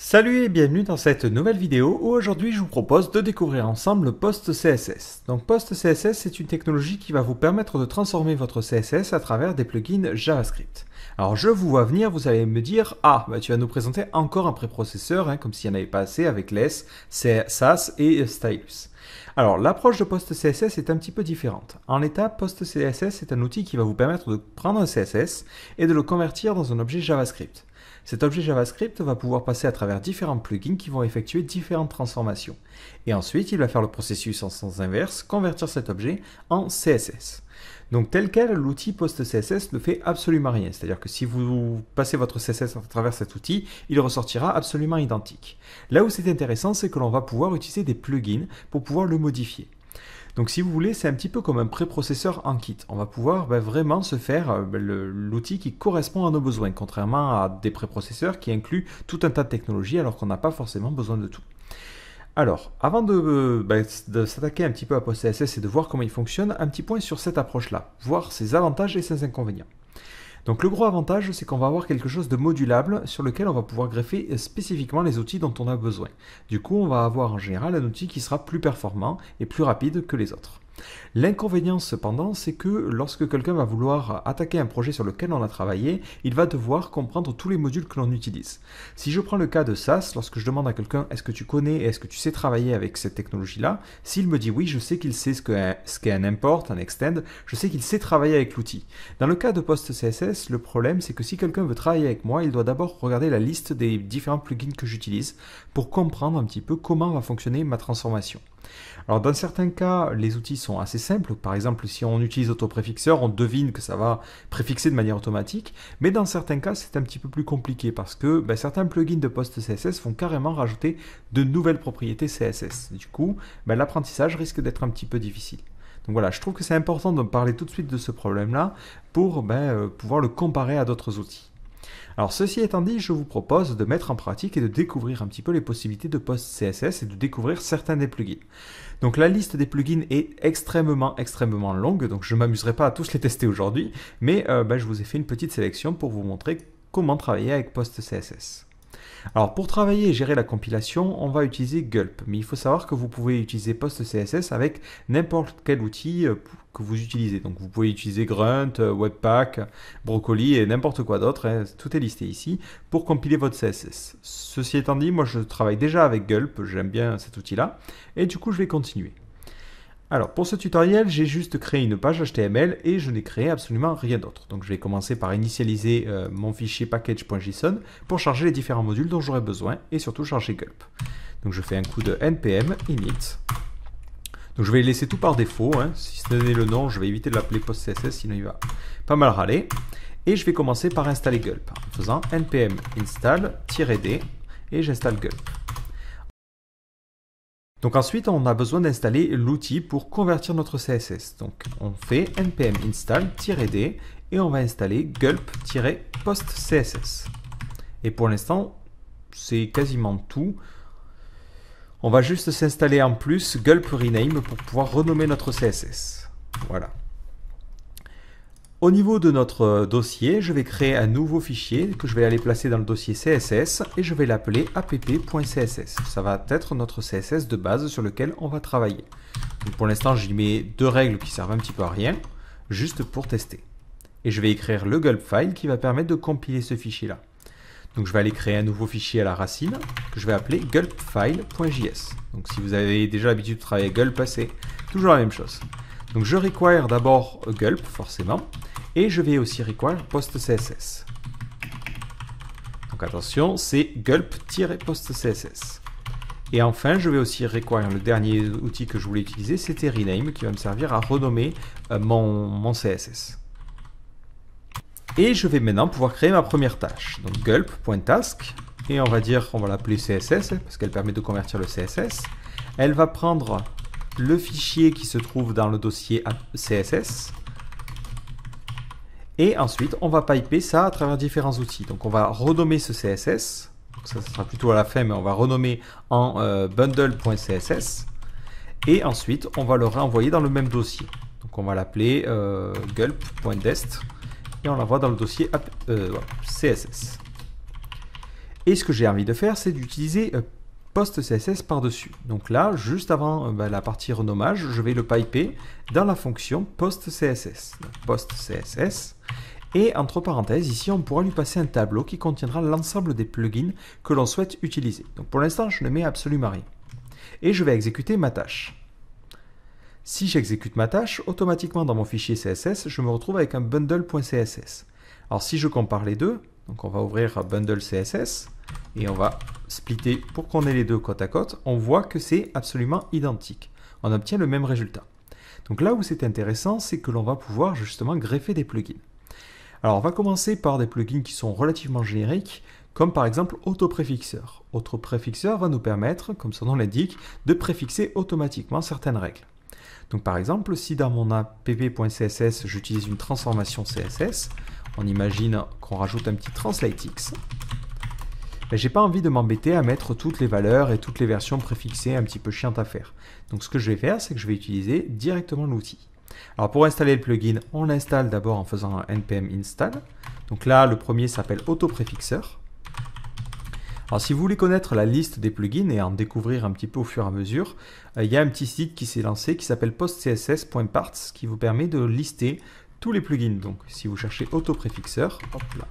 Salut et bienvenue dans cette nouvelle vidéo où aujourd'hui je vous propose de découvrir ensemble PostCSS. Donc PostCSS c'est une technologie qui va vous permettre de transformer votre CSS à travers des plugins JavaScript. Alors je vous vois venir, vous allez me dire tu vas nous présenter encore un préprocesseur, comme s'il n'y en avait pas assez avec Less, Sass et Stylus. Alors l'approche de PostCSS est un petit peu différente. En l'état, PostCSS est un outil qui va vous permettre de prendre un CSS et de le convertir dans un objet JavaScript. Cet objet JavaScript va pouvoir passer à travers différents plugins qui vont effectuer différentes transformations. Et ensuite, il va faire le processus en sens inverse, convertir cet objet en CSS. Donc tel quel, l'outil PostCSS ne fait absolument rien. C'est-à-dire que si vous passez votre CSS à travers cet outil, il ressortira absolument identique. Là où c'est intéressant, c'est que l'on va pouvoir utiliser des plugins pour pouvoir le modifier. Donc si vous voulez, c'est un petit peu comme un préprocesseur en kit. On va pouvoir vraiment se faire l'outil qui correspond à nos besoins, contrairement à des préprocesseurs qui incluent tout un tas de technologies alors qu'on n'a pas forcément besoin de tout. Alors, avant de s'attaquer un petit peu à PostCSS et de voir comment il fonctionne, un petit point sur cette approche-là, voir ses avantages et ses inconvénients. Donc le gros avantage, c'est qu'on va avoir quelque chose de modulable sur lequel on va pouvoir greffer spécifiquement les outils dont on a besoin. Du coup, on va avoir en général un outil qui sera plus performant et plus rapide que les autres. L'inconvénient cependant, c'est que lorsque quelqu'un va vouloir attaquer un projet sur lequel on a travaillé, il va devoir comprendre tous les modules que l'on utilise. Si je prends le cas de Sass, lorsque je demande à quelqu'un est-ce que tu connais et est-ce que tu sais travailler avec cette technologie-là, s'il me dit oui, je sais qu'il sait ce qu'est un import, un extend, je sais qu'il sait travailler avec l'outil. Dans le cas de PostCSS, le problème c'est que si quelqu'un veut travailler avec moi, il doit d'abord regarder la liste des différents plugins que j'utilise pour comprendre un petit peu comment va fonctionner ma transformation. Alors dans certains cas, les outils sont assez simples. Par exemple, si on utilise autopréfixeur, on devine que ça va préfixer de manière automatique. Mais dans certains cas, c'est un petit peu plus compliqué parce que certains plugins de PostCSS vont carrément rajouter de nouvelles propriétés CSS. Du coup, l'apprentissage risque d'être un petit peu difficile. Donc voilà, je trouve que c'est important de parler tout de suite de ce problème-là pour pouvoir le comparer à d'autres outils. Alors ceci étant dit, je vous propose de mettre en pratique et de découvrir un petit peu les possibilités de PostCSS et de découvrir certains des plugins. Donc la liste des plugins est extrêmement longue, donc je ne m'amuserai pas à tous les tester aujourd'hui, mais je vous ai fait une petite sélection pour vous montrer comment travailler avec PostCSS. Alors pour travailler et gérer la compilation, on va utiliser Gulp, mais il faut savoir que vous pouvez utiliser PostCSS avec n'importe quel outil que vous utilisez. Donc vous pouvez utiliser Grunt, Webpack, Broccoli et n'importe quoi d'autre, tout est listé ici, pour compiler votre CSS. Ceci étant dit, moi je travaille déjà avec Gulp, j'aime bien cet outil-là, et du coup je vais continuer. Alors pour ce tutoriel, j'ai juste créé une page HTML et je n'ai créé absolument rien d'autre. Donc je vais commencer par initialiser mon fichier package.json pour charger les différents modules dont j'aurai besoin et surtout charger Gulp. Donc je fais un coup de npm init. Donc je vais laisser tout par défaut, si ce n'est le nom, je vais éviter de l'appeler PostCSS, sinon il va pas mal râler. Et je vais commencer par installer Gulp en faisant npm install-d et j'installe Gulp. Donc ensuite, on a besoin d'installer l'outil pour convertir notre CSS. Donc on fait npm install-d et on va installer gulp-postcss. Et pour l'instant, c'est quasiment tout. On va juste s'installer en plus gulp rename pour pouvoir renommer notre CSS. Voilà. Au niveau de notre dossier, je vais créer un nouveau fichier que je vais aller placer dans le dossier CSS et je vais l'appeler app.css. Ça va être notre CSS de base sur lequel on va travailler. Donc pour l'instant, j'y mets deux règles qui servent un petit peu à rien, juste pour tester. Et je vais écrire le gulp file qui va permettre de compiler ce fichier-là. Donc je vais aller créer un nouveau fichier à la racine que je vais appeler gulpfile.js. Donc si vous avez déjà l'habitude de travailler avec gulp, c'est toujours la même chose. Donc je require d'abord gulp forcément et je vais aussi require postcss. Donc attention, c'est gulp-postcss. Et enfin, je vais aussi require le dernier outil que je voulais utiliser, c'était rename qui va me servir à renommer mon CSS. Et je vais maintenant pouvoir créer ma première tâche. Donc gulp.task et on va l'appeler CSS parce qu'elle permet de convertir le CSS. Elle va prendre le fichier qui se trouve dans le dossier CSS. Et ensuite, on va piper ça à travers différents outils. Donc, on va renommer ce CSS. Donc, ça sera plutôt à la fin, mais on va renommer en bundle.css. Et ensuite, on va le renvoyer dans le même dossier. Donc, on va l'appeler gulp.dest. Et on l'envoie dans le dossier CSS. Et ce que j'ai envie de faire, c'est d'utiliser post CSS par-dessus. Donc là, juste avant la partie renommage, je vais le piper dans la fonction post CSS. Donc, post CSS. Et entre parenthèses, ici, on pourra lui passer un tableau qui contiendra l'ensemble des plugins que l'on souhaite utiliser. Donc pour l'instant, je ne mets absolument rien. Et je vais exécuter ma tâche. Si j'exécute ma tâche, automatiquement dans mon fichier CSS, je me retrouve avec un bundle.css. Alors si je compare les deux, donc on va ouvrir bundle CSS et on va splitter pour qu'on ait les deux côte à côte, on voit que c'est absolument identique. On obtient le même résultat. Donc là où c'est intéressant, c'est que l'on va pouvoir justement greffer des plugins. Alors on va commencer par des plugins qui sont relativement génériques, comme par exemple autopréfixeur. Autopréfixeur va nous permettre, comme son nom l'indique, de préfixer automatiquement certaines règles. Donc par exemple, si dans mon app.css j'utilise une transformation CSS, on imagine qu'on rajoute un petit translatex, mais j'ai pas envie de m'embêter à mettre toutes les valeurs et toutes les versions préfixées un petit peu chiantes à faire. Donc ce que je vais faire, c'est que je vais utiliser directement l'outil. Alors pour installer le plugin, on l'installe d'abord en faisant un npm install. Donc là, le premier s'appelle autopréfixeur. Alors si vous voulez connaître la liste des plugins et en découvrir un petit peu au fur et à mesure, il y a un petit site qui s'est lancé qui s'appelle postcss.parts qui vous permet de lister tous les plugins. Donc si vous cherchez autopréfixeur, hop là,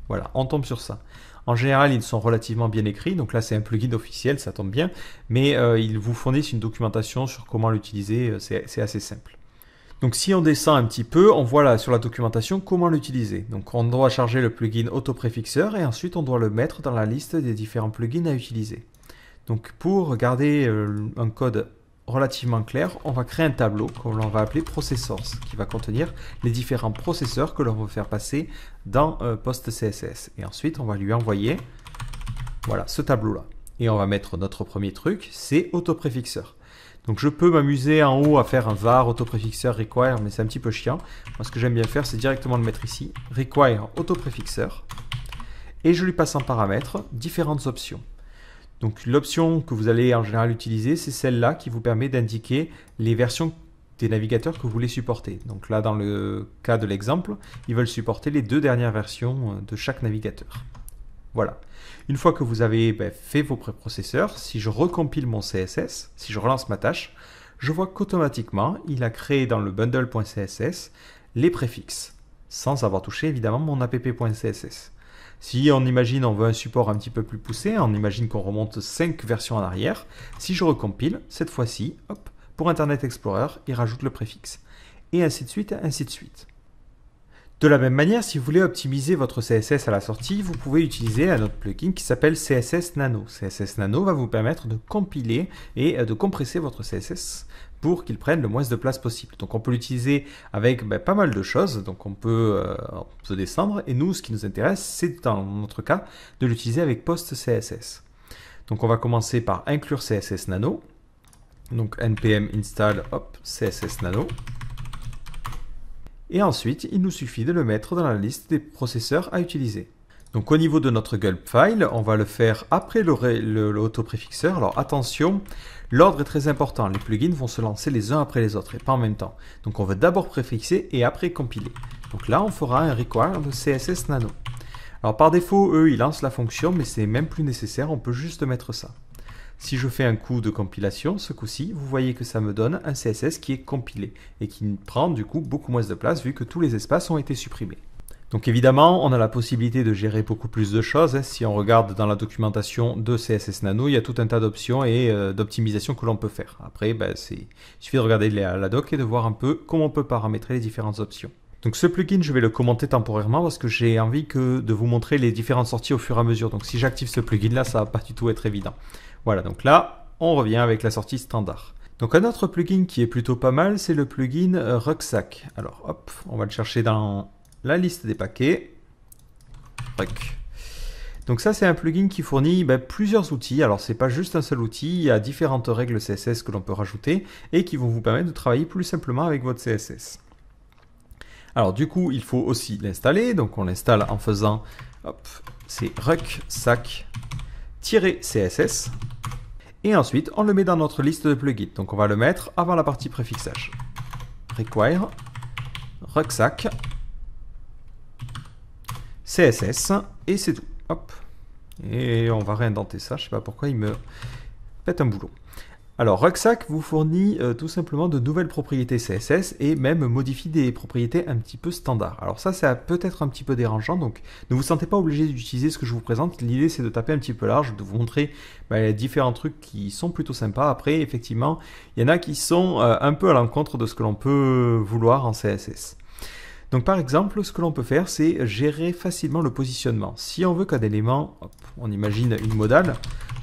voilà, on tombe sur ça. En général, ils sont relativement bien écrits, donc là c'est un plugin officiel, ça tombe bien, mais ils vous fournissent une documentation sur comment l'utiliser, c'est assez simple. Donc si on descend un petit peu, on voit là sur la documentation comment l'utiliser. Donc on doit charger le plugin autopréfixeur et ensuite on doit le mettre dans la liste des différents plugins à utiliser. Donc pour garder un code relativement clair, on va créer un tableau que l'on va appeler processors, qui va contenir les différents processeurs que l'on va faire passer dans PostCSS. Et ensuite on va lui envoyer voilà, ce tableau-là. Et on va mettre notre premier truc, c'est autopréfixeur. Donc je peux m'amuser en haut à faire un var autopréfixeur require, mais c'est un petit peu chiant. Moi ce que j'aime bien faire, c'est directement le mettre ici, require autopréfixeur. Et je lui passe en paramètre différentes options. Donc l'option que vous allez en général utiliser, c'est celle-là qui vous permet d'indiquer les versions des navigateurs que vous voulez supporter. Donc là, dans le cas de l'exemple, ils veulent supporter les 2 dernières versions de chaque navigateur. Voilà. Une fois que vous avez fait vos préprocesseurs, si je recompile mon CSS, si je relance ma tâche, je vois qu'automatiquement, il a créé dans le bundle.css les préfixes, sans avoir touché évidemment mon app.css. Si on imagine on veut un support un petit peu plus poussé, on imagine qu'on remonte 5 versions en arrière, si je recompile, cette fois-ci, hop, pour Internet Explorer, il rajoute le préfixe. Et ainsi de suite, ainsi de suite. De la même manière, si vous voulez optimiser votre CSS à la sortie, vous pouvez utiliser un autre plugin qui s'appelle CSS Nano. CSS Nano va vous permettre de compiler et de compresser votre CSS pour qu'il prenne le moins de place possible. Donc on peut l'utiliser avec pas mal de choses, donc on peut descendre, et nous, ce qui nous intéresse, c'est dans notre cas, de l'utiliser avec PostCSS. Donc on va commencer par inclure CSS Nano, donc npm install hop, CSS Nano. Et ensuite, il nous suffit de le mettre dans la liste des processeurs à utiliser. Donc au niveau de notre gulp file, on va le faire après l'autopréfixeur. Alors attention, l'ordre est très important. Les plugins vont se lancer les uns après les autres et pas en même temps. Donc on va d'abord préfixer et après compiler. Donc là, on fera un require de CSS Nano. Alors par défaut, eux, ils lancent la fonction, mais c'est même plus nécessaire, on peut juste mettre ça. Si je fais un coup de compilation, ce coup-ci, vous voyez que ça me donne un CSS qui est compilé et qui prend du coup beaucoup moins de place vu que tous les espaces ont été supprimés. Donc évidemment, on a la possibilité de gérer beaucoup plus de choses. Si on regarde dans la documentation de CSS Nano, il y a tout un tas d'options et d'optimisations que l'on peut faire. Après, il suffit de regarder la doc et de voir un peu comment on peut paramétrer les différentes options. Donc ce plugin, je vais le commenter temporairement parce que j'ai envie de vous montrer les différentes sorties au fur et à mesure. Donc si j'active ce plugin là, ça va pas du tout être évident. Voilà, donc là, on revient avec la sortie standard. Donc un autre plugin qui est plutôt pas mal, c'est le plugin Rucksack. Alors hop, on va le chercher dans la liste des paquets. Ruck. Donc ça, c'est un plugin qui fournit plusieurs outils. Alors c'est pas juste un seul outil, il y a différentes règles CSS que l'on peut rajouter et qui vont vous permettre de travailler plus simplement avec votre CSS. Alors du coup, il faut aussi l'installer. Donc on l'installe en faisant, hop, c'est rucksack-css. Et ensuite, on le met dans notre liste de plugins. Donc on va le mettre avant la partie préfixage. Require, rucksack, CSS, et c'est tout. Hop. Et on va réindenter ça, je sais pas pourquoi il me pète un boulot. Alors, Rucksack vous fournit tout simplement de nouvelles propriétés CSS et même modifie des propriétés un petit peu standards. Alors ça, c'est peut-être un petit peu dérangeant, donc ne vous sentez pas obligé d'utiliser ce que je vous présente. L'idée, c'est de taper un petit peu large, de vous montrer les différents trucs qui sont plutôt sympas. Après, effectivement, il y en a qui sont un peu à l'encontre de ce que l'on peut vouloir en CSS. Donc par exemple, ce que l'on peut faire, c'est gérer facilement le positionnement. Si on veut qu'un élément, on imagine une modale,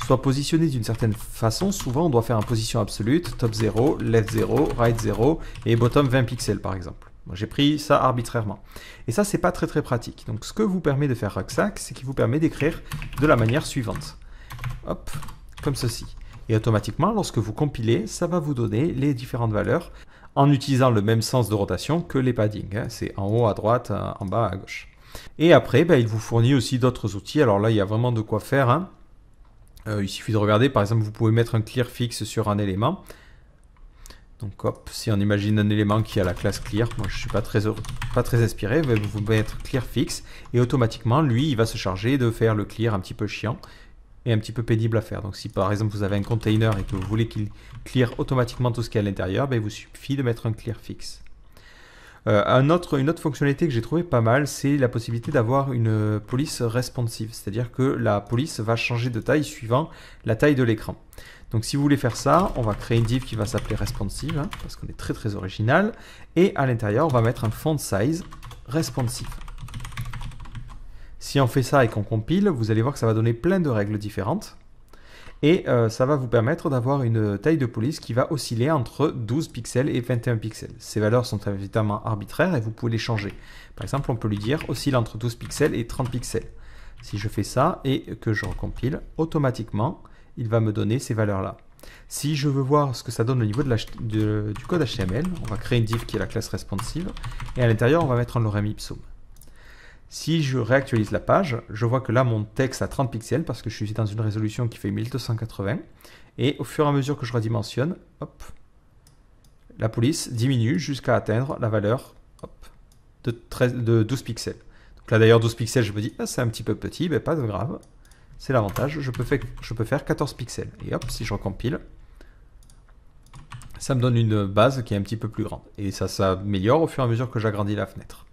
soit positionné d'une certaine façon, souvent on doit faire en position absolue, top 0, left 0, right 0 et bottom 20 pixels par exemple. Moi, j'ai pris ça arbitrairement. Et ça, c'est pas très pratique. Donc ce que vous permet de faire Rucksack, c'est qu'il vous permet d'écrire de la manière suivante. Hop, comme ceci. Et automatiquement, lorsque vous compilez, ça va vous donner les différentes valeurs en utilisant le même sens de rotation que les paddings. C'est en haut à droite, en bas à gauche. Et après, il vous fournit aussi d'autres outils. Alors là, il y a vraiment de quoi faire. Il suffit de regarder. Par exemple, vous pouvez mettre un clear fixe sur un élément. Donc hop, si on imagine un élément qui a la classe clear, moi je ne suis pas très inspiré, vous mettre clear fixe et automatiquement, lui, il va se charger de faire le clear un petit peu chiant et un petit peu pénible à faire. Donc si par exemple vous avez un container et que vous voulez qu'il clear automatiquement tout ce qui est à l'intérieur, il vous suffit de mettre un clear fixe. Une autre fonctionnalité que j'ai trouvé pas mal, c'est la possibilité d'avoir une police responsive, c'est-à-dire que la police va changer de taille suivant la taille de l'écran. Donc si vous voulez faire ça, on va créer une div qui va s'appeler responsive, parce qu'on est très original, et à l'intérieur on va mettre un font size responsive. Si on fait ça et qu'on compile, vous allez voir que ça va donner plein de règles différentes. Et ça va vous permettre d'avoir une taille de police qui va osciller entre 12 pixels et 21 pixels. Ces valeurs sont évidemment arbitraires et vous pouvez les changer. Par exemple, on peut lui dire oscille entre 12 pixels et 30 pixels. Si je fais ça et que je recompile, automatiquement, il va me donner ces valeurs-là. Si je veux voir ce que ça donne au niveau du code HTML, on va créer une div qui est la classe responsive. Et à l'intérieur, on va mettre un lorem ipsum. Si je réactualise la page, je vois que là, mon texte a 30 pixels parce que je suis dans une résolution qui fait 1280. Et au fur et à mesure que je redimensionne, hop, la police diminue jusqu'à atteindre la valeur de 12 pixels. Donc là, d'ailleurs, 12 pixels, je me dis, ah, c'est un petit peu petit, mais pas de grave. C'est l'avantage, je peux faire 14 pixels. Et hop, si je recompile, ça me donne une base qui est un petit peu plus grande. Et ça s'améliore au fur et à mesure que j'agrandis la fenêtre.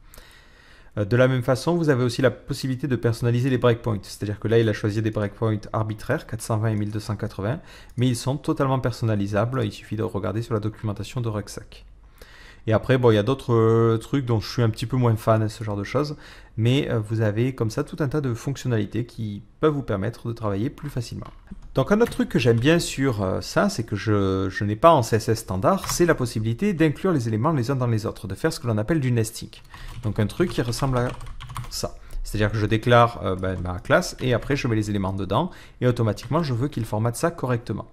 De la même façon, vous avez aussi la possibilité de personnaliser les breakpoints. C'est-à-dire que là, il a choisi des breakpoints arbitraires, 420 et 1280, mais ils sont totalement personnalisables. Il suffit de regarder sur la documentation de Rucksack. Et après, bon, il y a d'autres trucs dont je suis un petit peu moins fan, ce genre de choses. Mais vous avez comme ça tout un tas de fonctionnalités qui peuvent vous permettre de travailler plus facilement. Donc un autre truc que j'aime bien sur ça, c'est que je n'ai pas en CSS standard, c'est la possibilité d'inclure les éléments les uns dans les autres, de faire ce que l'on appelle du nesting. Donc un truc qui ressemble à ça. C'est-à-dire que je déclare ma classe et après je mets les éléments dedans et automatiquement je veux qu'il formate ça correctement.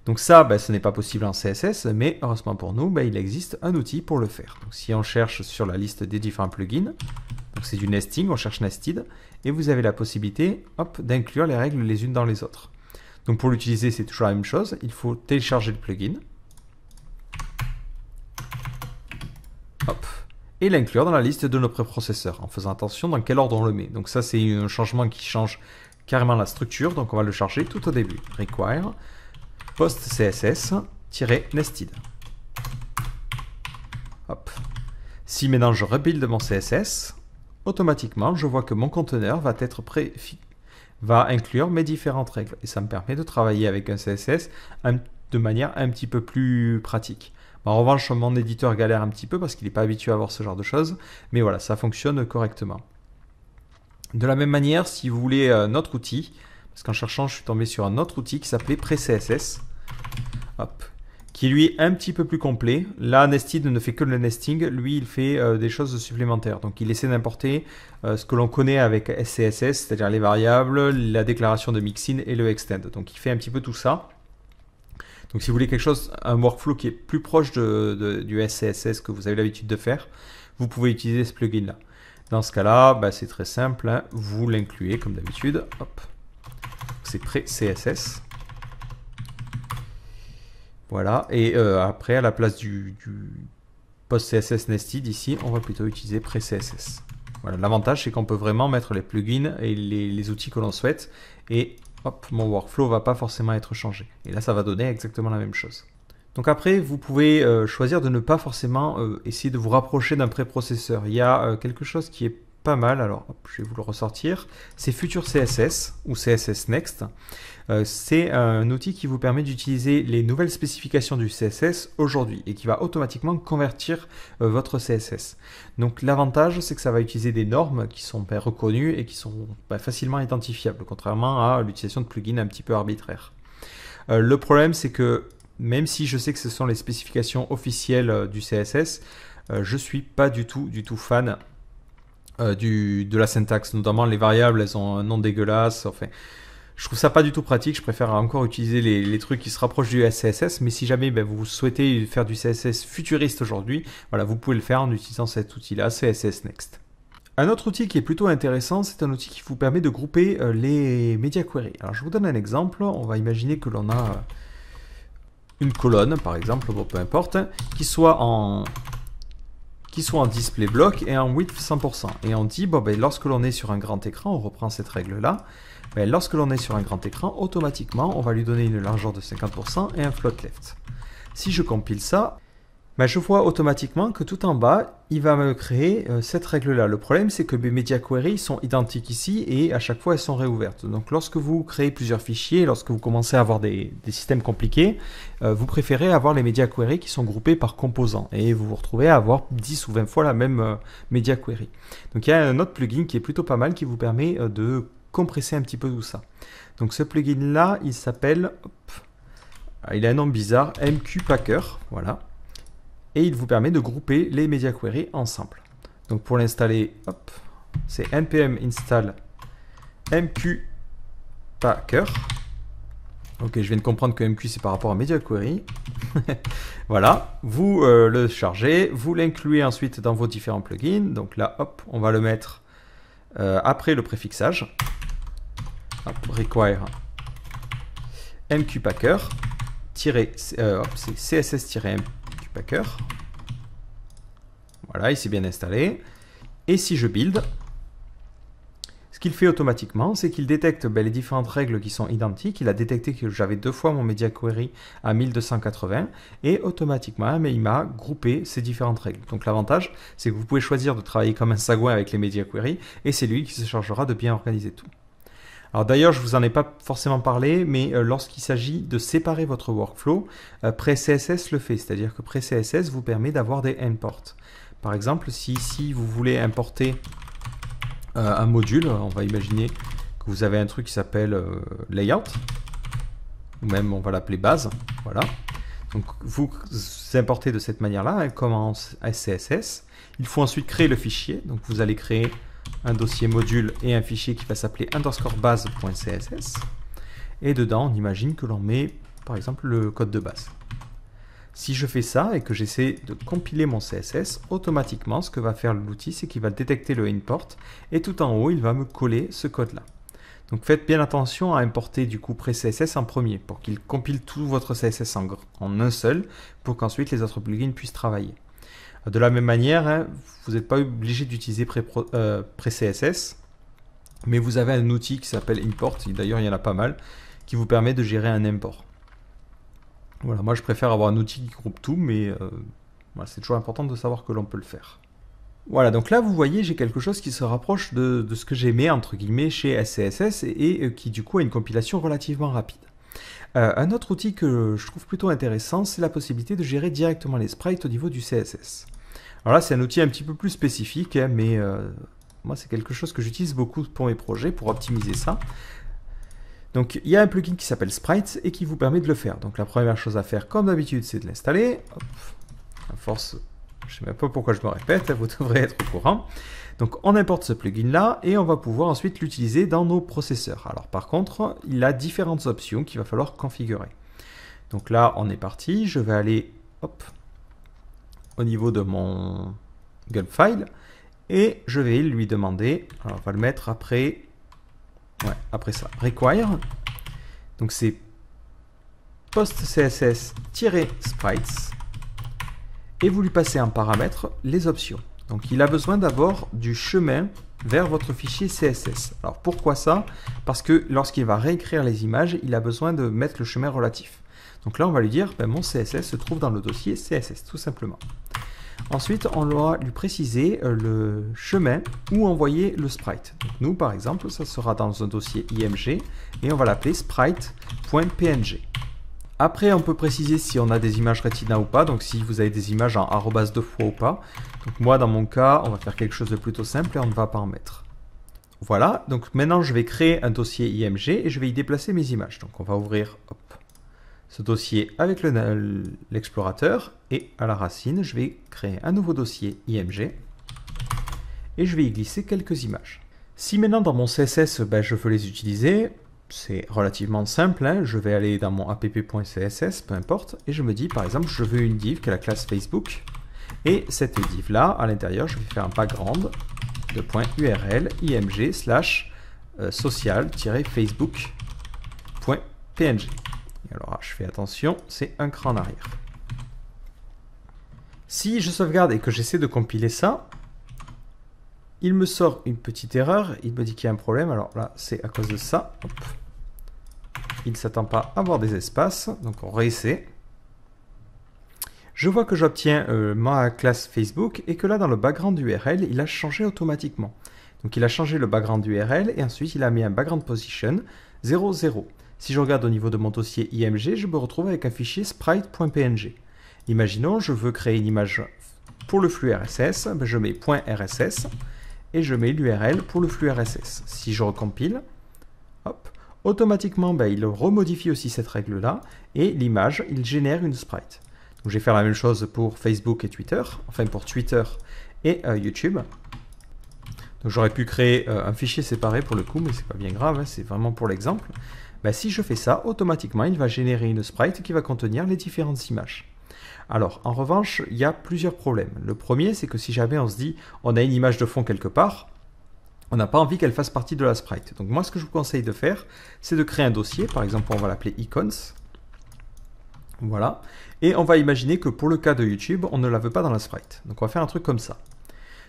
Donc ça, ce n'est pas possible en CSS, mais heureusement pour nous, il existe un outil pour le faire. Donc si on cherche sur la liste des différents plugins, c'est du nesting, on cherche nested, et vous avez la possibilité d'inclure les règles les unes dans les autres. Donc pour l'utiliser, c'est toujours la même chose, il faut télécharger le plugin, et l'inclure dans la liste de nos préprocesseurs, en faisant attention dans quel ordre on le met. Donc ça, c'est un changement qui change carrément la structure, donc on va le charger tout au début. Require post-css-nested. Si maintenant je rebuild mon CSS, automatiquement, je vois que mon conteneur va inclure mes différentes règles. Et ça me permet de travailler avec un CSS de manière un petit peu plus pratique. En revanche, mon éditeur galère un petit peu parce qu'il n'est pas habitué à voir ce genre de choses. Mais voilà, ça fonctionne correctement. De la même manière, si vous voulez un autre outil, parce qu'en cherchant, je suis tombé sur un autre outil qui s'appelait PreCSS, qui lui est un petit peu plus complet. Là, Nested ne fait que le nesting, lui il fait des choses supplémentaires. Donc il essaie d'importer ce que l'on connaît avec SCSS, c'est-à-dire les variables, la déclaration de mixin et le extend. Donc il fait un petit peu tout ça. Donc si vous voulez quelque chose, un workflow qui est plus proche du SCSS que vous avez l'habitude de faire, vous pouvez utiliser ce plugin-là. Dans ce cas-là, c'est très simple, vous l'incluez comme d'habitude. C'est PreCSS. Voilà, et après, à la place du post CSS nested, ici, on va plutôt utiliser PreCSS. Voilà, l'avantage c'est qu'on peut vraiment mettre les plugins et les outils que l'on souhaite et hop, mon workflow va pas forcément être changé. Et là, ça va donner exactement la même chose. Donc après, vous pouvez choisir de ne pas forcément essayer de vous rapprocher d'un préprocesseur. Il y a quelque chose qui est pas mal, alors hop, je vais vous le ressortir, c'est Future CSS ou CSS Next. C'est un outil qui vous permet d'utiliser les nouvelles spécifications du CSS aujourd'hui et qui va automatiquement convertir votre CSS. Donc l'avantage, c'est que ça va utiliser des normes qui sont reconnues et qui sont facilement identifiables, contrairement à l'utilisation de plugins un petit peu arbitraires. Le problème, c'est que même si je sais que ce sont les spécifications officielles du CSS, je suis pas du tout fan de la syntaxe, notamment les variables, elles ont un nom dégueulasse. Enfin, je trouve ça pas du tout pratique. Je préfère encore utiliser les trucs qui se rapprochent du CSS. Mais si jamais vous souhaitez faire du CSS futuriste aujourd'hui, voilà, vous pouvez le faire en utilisant cet outil-là, CSS Next. Un autre outil qui est plutôt intéressant, c'est un outil qui vous permet de grouper les media queries. Alors, je vous donne un exemple. On va imaginer que l'on a une colonne, par exemple, bon, peu importe, qui soit en display block et en width 100%. Et on dit, bon, lorsque l'on est sur un grand écran, on reprend cette règle-là, lorsque l'on est sur un grand écran, automatiquement, on va lui donner une largeur de 50% et un float left. Si je compile ça, je vois automatiquement que tout en bas, il va me créer cette règle-là. Le problème, c'est que mes media queries sont identiques ici et à chaque fois, elles sont réouvertes. Donc, lorsque vous créez plusieurs fichiers, lorsque vous commencez à avoir des systèmes compliqués, vous préférez avoir les media queries qui sont groupés par composants et vous vous retrouvez à avoir 10 ou 20 fois la même media query. Donc, il y a un autre plugin qui est plutôt pas mal qui vous permet de compresser un petit peu tout ça. Donc, ce plugin-là, il s'appelle, il a un nom bizarre, MQ Packer, voilà. Et il vous permet de grouper les media queries ensemble. Donc pour l'installer, c'est npm install MQ Packer. Ok, je viens de comprendre que MQ c'est par rapport à media query. Voilà, vous le chargez, vous l'incluez ensuite dans vos différents plugins. Donc là, hop, on va le mettre après le préfixage. Hop, require MQ Packer c'est CSS-MQ Packer. Voilà, il s'est bien installé. Et si je build, ce qu'il fait automatiquement, c'est qu'il détecte les différentes règles qui sont identiques. Il a détecté que j'avais deux fois mon media query à 1280 et automatiquement, il m'a groupé ces différentes règles. Donc l'avantage, c'est que vous pouvez choisir de travailler comme un sagouin avec les media queries et c'est lui qui se chargera de bien organiser tout. Alors d'ailleurs, je ne vous en ai pas forcément parlé, mais lorsqu'il s'agit de séparer votre workflow, PreCSS le fait, c'est-à-dire que PreCSS vous permet d'avoir des imports. Par exemple, si ici vous voulez importer un module, on va imaginer que vous avez un truc qui s'appelle layout, ou même on va l'appeler base, voilà. Donc vous importez de cette manière-là, comme en CSS. Il faut ensuite créer le fichier, donc vous allez créer un dossier module et un fichier qui va s'appeler _base.css et dedans on imagine que l'on met par exemple le code de base. Si je fais ça et que j'essaie de compiler mon CSS, automatiquement ce que va faire l'outil c'est qu'il va détecter le import et tout en haut il va me coller ce code là. Donc faites bien attention à importer du coup PreCSS en premier pour qu'il compile tout votre CSS en un seul pour qu'ensuite les autres plugins puissent travailler. De la même manière, vous n'êtes pas obligé d'utiliser PreCSS, mais vous avez un outil qui s'appelle Import, d'ailleurs il y en a pas mal, qui vous permet de gérer un import. Voilà, moi je préfère avoir un outil qui groupe tout, mais c'est toujours important de savoir que l'on peut le faire. Voilà, donc là vous voyez, j'ai quelque chose qui se rapproche de ce que j'aimais entre guillemets chez SCSS et qui du coup a une compilation relativement rapide. Un autre outil que je trouve plutôt intéressant, c'est la possibilité de gérer directement les sprites au niveau du CSS. Alors là, c'est un outil un petit peu plus spécifique, mais moi, c'est quelque chose que j'utilise beaucoup pour mes projets, pour optimiser ça. Donc, il y a un plugin qui s'appelle Sprites et qui vous permet de le faire. Donc, la première chose à faire, comme d'habitude, c'est de l'installer. À force, je ne sais même pas pourquoi je me répète, vous devrez être au courant. Donc on importe ce plugin-là et on va pouvoir ensuite l'utiliser dans nos processeurs. Alors par contre, il a différentes options qu'il va falloir configurer. Donc là, on est parti. Je vais aller au niveau de mon gulp file et je vais lui demander, alors on va le mettre après ça, require. Donc c'est postcss-sprites et vous lui passez en paramètre les options. Donc il a besoin d'abord du chemin vers votre fichier CSS. Alors pourquoi ça? Parce que lorsqu'il va réécrire les images, il a besoin de mettre le chemin relatif. Donc là, on va lui dire, ben, mon CSS se trouve dans le dossier CSS, tout simplement. Ensuite, on va lui préciser le chemin où envoyer le sprite. Donc nous, par exemple, ça sera dans un dossier IMG et on va l'appeler sprite.png. Après, on peut préciser si on a des images Retina ou pas, donc si vous avez des images en arrobase 2 fois ou pas. Donc moi, dans mon cas, on va faire quelque chose de plutôt simple et on ne va pas en mettre. Voilà, donc maintenant je vais créer un dossier IMG et je vais y déplacer mes images. Donc on va ouvrir ce dossier avec l'explorateur et à la racine, je vais créer un nouveau dossier IMG et je vais y glisser quelques images. Si maintenant dans mon CSS, je veux les utiliser, c'est relativement simple, hein. Je vais aller dans mon app.css, peu importe, et je me dis par exemple, je veux une div qui est la classe Facebook, et cette div là, à l'intérieur, je vais faire un background de .url img / social-facebook.png. Alors je fais attention, c'est un cran en arrière. Si je sauvegarde et que j'essaie de compiler ça, il me sort une petite erreur, il me dit qu'il y a un problème, alors là c'est à cause de ça. Hop. Il ne s'attend pas à avoir des espaces, donc on réessaie. Je vois que j'obtiens ma classe Facebook et que là dans le background URL, il a changé automatiquement. Donc il a changé le background URL et ensuite il a mis un background position 00. Si je regarde au niveau de mon dossier IMG, je me retrouve avec un fichier sprite.png. Imaginons, je veux créer une image pour le flux RSS, je mets .rss et je mets l'URL pour le flux RSS. Si je recompile, hop, automatiquement, il remodifie aussi cette règle-là et l'image, il génère une sprite. Donc je vais faire la même chose pour Facebook et Twitter, enfin pour Twitter et YouTube. Donc j'aurais pu créer un fichier séparé pour le coup, mais c'est pas bien grave, hein, c'est vraiment pour l'exemple. Si je fais ça, automatiquement, il va générer une sprite qui va contenir les différentes images. Alors, en revanche, il y a plusieurs problèmes. Le premier, c'est que si jamais on se dit, on a une image de fond quelque part, on n'a pas envie qu'elle fasse partie de la sprite. Donc moi, ce que je vous conseille de faire, c'est de créer un dossier. Par exemple, on va l'appeler icons. Voilà. Et on va imaginer que pour le cas de YouTube, on ne la veut pas dans la sprite. Donc on va faire un truc comme ça.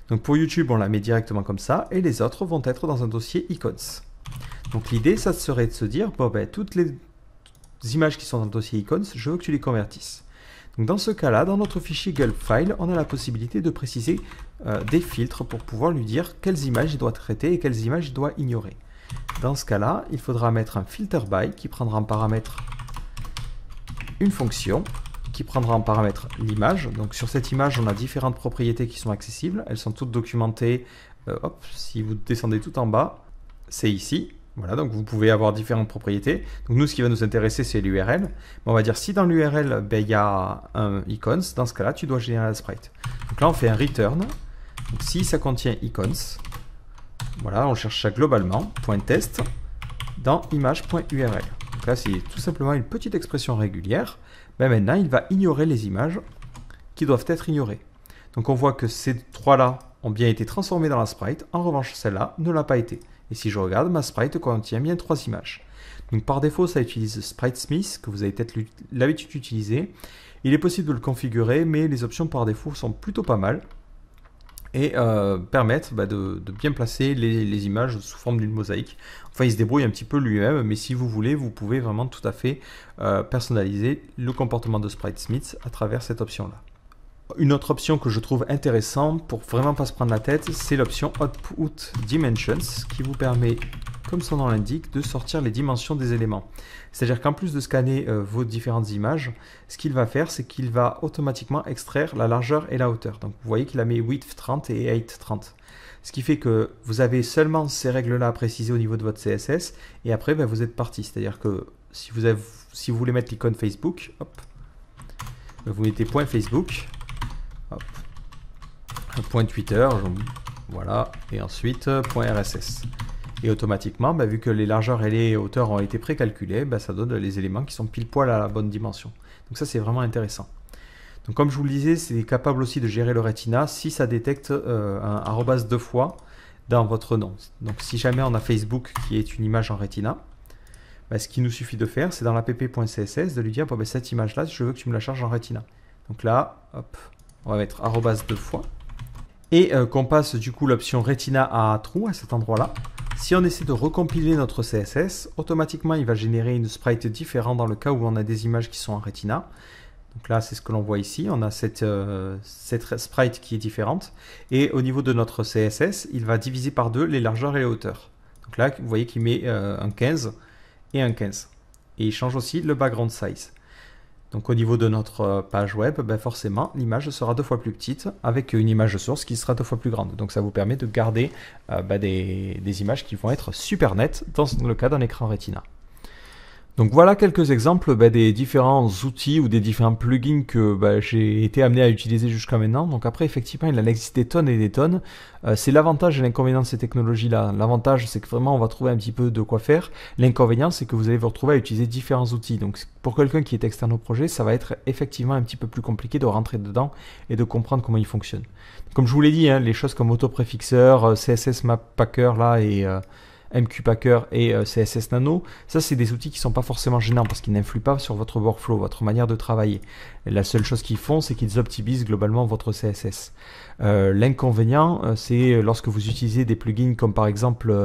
Donc pour YouTube, on la met directement comme ça, et les autres vont être dans un dossier icons. Donc l'idée, ça serait de se dire, toutes les images qui sont dans le dossier icons, je veux que tu les convertisses. Donc dans ce cas-là, dans notre fichier gulp file, on a la possibilité de préciser des filtres pour pouvoir lui dire quelles images il doit traiter et quelles images il doit ignorer. Dans ce cas-là, il faudra mettre un filter by qui prendra en paramètre une fonction qui prendra en paramètre l'image. Donc sur cette image, on a différentes propriétés qui sont accessibles. Elles sont toutes documentées. Si vous descendez tout en bas, c'est ici. Voilà, donc vous pouvez avoir différentes propriétés. Donc nous, ce qui va nous intéresser, c'est l'URL. On va dire si dans l'URL, il y a un icons, dans ce cas-là, tu dois générer la sprite. Donc là, on fait un return. Donc si ça contient icons, voilà, on cherche ça globalement, .test, dans image.url. Donc là, c'est tout simplement une petite expression régulière. Maintenant, il va ignorer les images qui doivent être ignorées. Donc on voit que ces trois-là ont bien été transformés dans la sprite. En revanche, celle-là ne l'a pas été. Et si je regarde, ma sprite contient bien 3 images. Donc par défaut, ça utilise SpriteSmith, que vous avez peut-être l'habitude d'utiliser. Il est possible de le configurer, mais les options par défaut sont plutôt pas mal. Et permettent de bien placer les images sous forme d'une mosaïque. Enfin, il se débrouille un petit peu lui-même, mais si vous voulez, vous pouvez vraiment tout à fait personnaliser le comportement de SpriteSmith à travers cette option-là. Une autre option que je trouve intéressante pour vraiment pas se prendre la tête, c'est l'option Output Dimensions qui vous permet, comme son nom l'indique, de sortir les dimensions des éléments. C'est-à-dire qu'en plus de scanner vos différentes images, ce qu'il va faire, c'est qu'il va automatiquement extraire la largeur et la hauteur. Donc vous voyez qu'il a mis width 30 et height 30. Ce qui fait que vous avez seulement ces règles-là à préciser au niveau de votre CSS et après vous êtes parti. C'est-à-dire que si vous voulez mettre l'icône Facebook, hop, vous mettez .facebook. Hop. Point Twitter, voilà, et ensuite .rss. Et automatiquement, vu que les largeurs et les hauteurs ont été précalculées, ça donne les éléments qui sont pile poil à la bonne dimension. Donc ça, c'est vraiment intéressant. Donc comme je vous le disais, c'est capable aussi de gérer le Retina si ça détecte un arrobase 2 fois dans votre nom. Donc si jamais on a Facebook qui est une image en Retina, ce qu'il nous suffit de faire, c'est dans l'app.css de lui dire, cette image-là, je veux que tu me la charges en Retina. Donc là, hop, on va mettre arrobase 2 fois. et qu'on passe du coup l'option Retina à true à cet endroit-là, si on essaie de recompiler notre CSS, automatiquement il va générer une sprite différente dans le cas où on a des images qui sont en Retina. Donc là, c'est ce que l'on voit ici, on a cette sprite qui est différente. Et au niveau de notre CSS, il va diviser par deux les largeurs et les hauteurs. Donc là, vous voyez qu'il met un 15 et un 15. Et il change aussi le background size. Donc au niveau de notre page web, ben forcément, l'image sera 2 fois plus petite avec une image source qui sera 2 fois plus grande. Donc ça vous permet de garder des images qui vont être super nettes dans le cas d'un écran Retina. Donc voilà quelques exemples des différents outils ou des différents plugins que j'ai été amené à utiliser jusqu'à maintenant. Donc après, effectivement, il en existe des tonnes et des tonnes. C'est l'avantage et l'inconvénient de ces technologies-là. L'avantage, c'est que vraiment, on va trouver un petit peu de quoi faire. L'inconvénient, c'est que vous allez vous retrouver à utiliser différents outils. Donc pour quelqu'un qui est externe au projet, ça va être effectivement un petit peu plus compliqué de rentrer dedans et de comprendre comment ils fonctionnent. Comme je vous l'ai dit, les choses comme autopréfixeur, CSS Map Packer là et MQPacker et CSS Nano, ça c'est des outils qui ne sont pas forcément gênants parce qu'ils n'influent pas sur votre workflow, votre manière de travailler. Et la seule chose qu'ils font, c'est qu'ils optimisent globalement votre CSS. L'inconvénient, c'est lorsque vous utilisez des plugins comme par exemple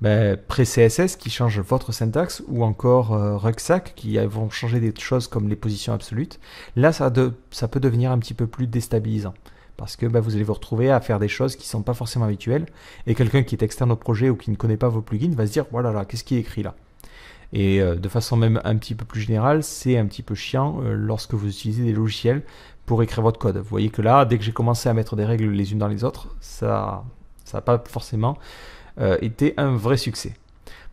Pré-CSS qui change votre syntaxe ou encore Rucksack qui vont changer des choses comme les positions absolutes. Là, ça peut devenir un petit peu plus déstabilisant. Parce que vous allez vous retrouver à faire des choses qui ne sont pas forcément habituelles. Et quelqu'un qui est externe au projet ou qui ne connaît pas vos plugins va se dire, voilà, là, qu'est-ce qui est écrit là? Et de façon même un petit peu plus générale, c'est un petit peu chiant lorsque vous utilisez des logiciels pour écrire votre code. Vous voyez que là, dès que j'ai commencé à mettre des règles les unes dans les autres, ça n'a pas forcément été un vrai succès.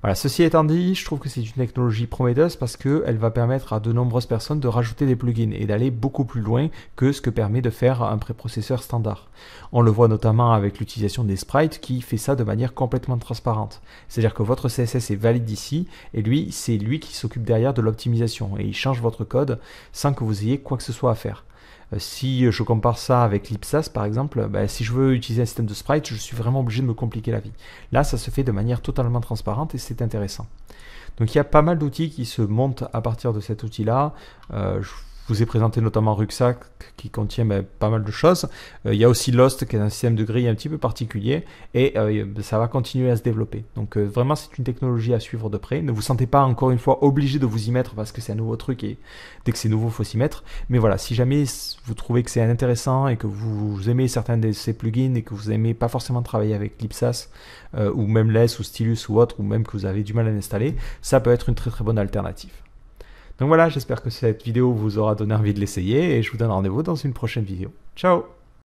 Voilà, ceci étant dit, je trouve que c'est une technologie prometteuse parce qu'elle va permettre à de nombreuses personnes de rajouter des plugins et d'aller beaucoup plus loin que ce que permet de faire un préprocesseur standard. On le voit notamment avec l'utilisation des sprites qui fait ça de manière complètement transparente. C'est-à-dire que votre CSS est valide ici et c'est lui qui s'occupe derrière de l'optimisation et il change votre code sans que vous ayez quoi que ce soit à faire. Si je compare ça avec Lipsas par exemple, si je veux utiliser un système de sprite, je suis vraiment obligé de me compliquer la vie. Là, ça se fait de manière totalement transparente et c'est intéressant. Donc il y a pas mal d'outils qui se montent à partir de cet outil-là. Je vous ai présenté notamment Rucksack qui contient pas mal de choses. Il y a aussi Lost qui est un système de grille un petit peu particulier et ça va continuer à se développer. Donc vraiment c'est une technologie à suivre de près. Ne vous sentez pas encore une fois obligé de vous y mettre parce que c'est un nouveau truc et dès que c'est nouveau il faut s'y mettre. Mais voilà, si jamais vous trouvez que c'est intéressant et que vous aimez certains de ces plugins et que vous n'aimez pas forcément travailler avec Lipsas ou même Less ou Stylus ou autre ou même que vous avez du mal à l'installer, ça peut être une très très bonne alternative. Donc voilà, j'espère que cette vidéo vous aura donné envie de l'essayer et je vous donne rendez-vous dans une prochaine vidéo. Ciao!